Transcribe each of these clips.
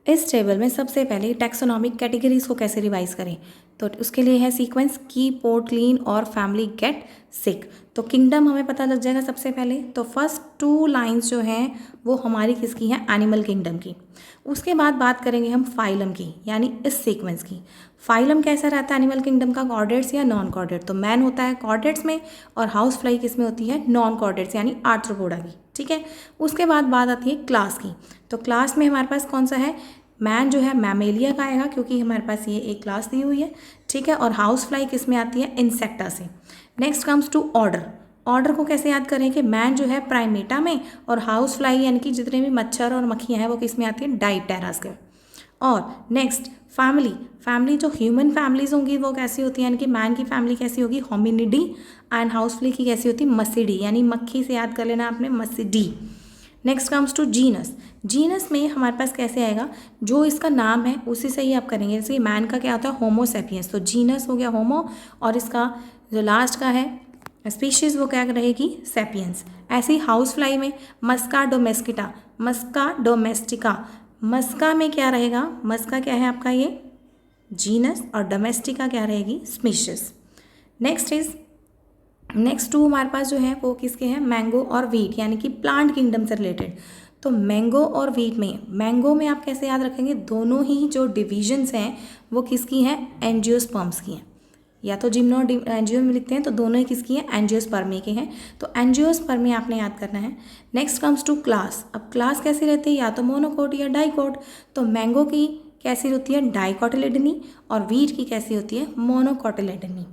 इस टेबल में सबसे पहले टैक्सोनॉमिक कैटेगरीज को कैसे रिवाइज करें, तो उसके लिए है सीक्वेंस की, पोर्ट, क्लीन और फैमिली गेट सिक। तो किंगडम हमें पता लग जाएगा सबसे पहले। तो फर्स्ट 2 लाइंस जो हैं वो हमारी किसकी हैं, एनिमल किंगडम की। उसके बाद बात करेंगे हम फाइलम की, यानी इस सीक्वेंस की। फाइलम कैसा रहता है एनिमल किंगडम का, कॉर्डेट्स या नॉन कॉर्डेट। तो मैन होता है कॉर्डेट्स में और हाउस फ्लाई किस में होती है, नॉन कॉर्डेट्स यानी आर्थ्रोपोडा की। ठीक है, उसके बाद बात आती है क्लास की। तो क्लास में हमारे पास कौन सा है, मैन जो है मैमेलिया का आएगा, क्योंकि हमारे पास ये एक क्लास दी हुई है। ठीक है, और हाउस फ्लाई किस में आती है, इंसेक्टा से। Next comes to order. Order को कैसे याद करें कि मैन जो है प्राइमेटा में और हाउस फ्लाई यानी कि जितने भी मच्छर और मक्खियाँ हैं वो किस में आती है, डाइप्टेरास के। और नेक्स्ट फैमिली। फैमिली जो ह्यूमन फैमिलीज होंगी वो कैसी होती है, यानी कि मैन की फैमिली कैसी होगी, होमिनिडी, एंड हाउस फ्लाई की कैसी होती है, मस्सिडी, यानी मक्खी से याद कर लेना आपने, मस्सिडी। Next comes to genus. Genus में हमारे पास कैसे आएगा, जो इसका नाम है उसी से ही आप करेंगे। जैसे मैन का क्या होता है, होमो सेपियंस, तो जीनस हो गया होमो, और इसका जो लास्ट का है स्पीशीज वो क्या रहेगी, सेपियंस। ऐसे ही हाउस फ्लाई में मस्का डोमेस्टिका, मस्का डोमेस्टिका, मस्का में क्या रहेगा, मस्का क्या है आपका ये जीनस, और डोमेस्टिका क्या रहेगी, स्पीशीज। नेक्स्ट 2 हमारे पास जो है वो किसके हैं, मैंगो और वीट, यानी कि प्लांट किंगडम से रिलेटेड। तो मैंगो और वीट में, मैंगो में आप कैसे याद रखेंगे, दोनों ही जो डिविजन्स हैं वो किसकी हैं, एंजियोस्पर्म्स की हैं। या तो जिम्नो एंजियो में लिखते हैं तो दोनों ही किसकी हैं, एंजियोस्पर्मी के हैं। तो एंजियोस्पर्मी आपने याद करना है। Next comes to class. अब क्लास कैसी रहती है, या तो मोनोकोट या डाइकोट। तो मैंगो की कैसी होती है, डाइकोटिलेडनी, और वीट की कैसी होती है, मोनोकोटिलेडनी।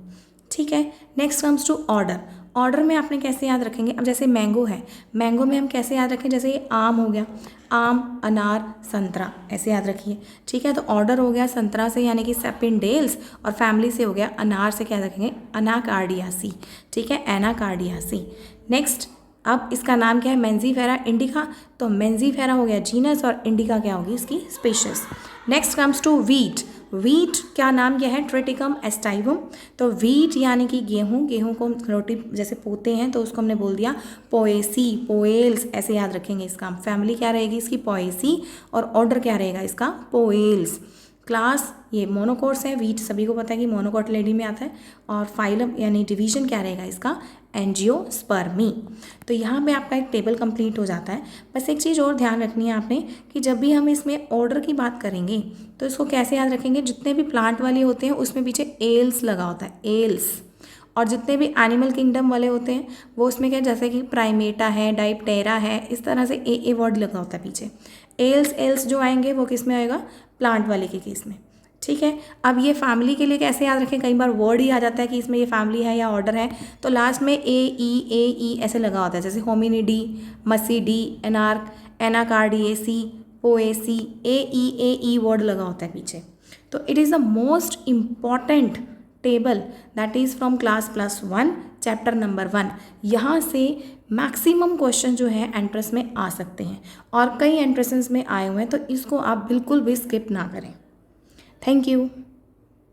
ठीक है, next comes to order. Order में आपने कैसे याद रखेंगे, अब जैसे मैंगो है, मैंगो में हम कैसे याद रखें, जैसे ये आम हो गया, आम, अनार, संतरा, ऐसे याद रखिए। ठीक है, तो ऑर्डर हो गया संतरा से यानी कि सेपिनडेल्स, और फैमिली से हो गया अनार से क्या रखेंगे, अनाकार्डियासी। ठीक है, एनाकार्डियासी। नेक्स्ट, अब इसका नाम क्या है, मेंजीफेरा इंडिका। तो मेंजीफेरा हो गया जीनस, और इंडिका क्या होगी इसकी species. Next comes to wheat. Wheat क्या नाम क्या है, ट्रिटिकम एस्टाइवम। तो वीट यानी कि गेहूँ, गेहूँ को रोटी जैसे पोते हैं तो उसको हमने बोल दिया पोएसी, पोएल्स, ऐसे याद रखेंगे इसका। फैमिली क्या रहेगी इसकी, पोएसी, और ऑर्डर क्या रहेगा इसका, पोएल्स। क्लास ये मोनोकोट्स है, वीट सभी को पता है कि मोनोकोटिलेडी में आता है, और फाइलम यानी डिवीजन क्या रहेगा इसका, एंजियोस्पर्मी। तो यहाँ पे आपका एक टेबल कंप्लीट हो जाता है। बस एक चीज़ और ध्यान रखनी है आपने कि जब भी हम इसमें ऑर्डर की बात करेंगे तो इसको कैसे याद रखेंगे, जितने भी प्लांट वाले होते हैं उसमें पीछे एल्स लगा होता है, एल्स। और जितने भी एनिमल किंगडम वाले होते हैं वो उसमें क्या, जैसे कि प्राइमेटा है, डाइप्टेरा है, इस तरह से ए वर्ड लगा होता है पीछे। एल्स एल्स जो आएंगे वो किस में आएगा, प्लांट वाले के केस में। ठीक है, अब ये फैमिली के लिए कैसे याद रखें, कई बार वर्ड ही आ जाता है कि इसमें ये फैमिली है या ऑर्डर है, तो लास्ट में ए ई ऐसे लगा होता है, जैसे होमिनिडी, मसीडी, एनाकार्डिएसी, पोएसी, ए ई वर्ड लगा होता है पीछे। तो it is the most important table that is from class +1 chapter number 1। यहाँ से मैक्सिमम क्वेश्चन जो है एंट्रेंस में आ सकते हैं, और कई एंट्रेंसेस में आए हुए हैं, तो इसको आप बिल्कुल भी स्किप ना करें। Thank you.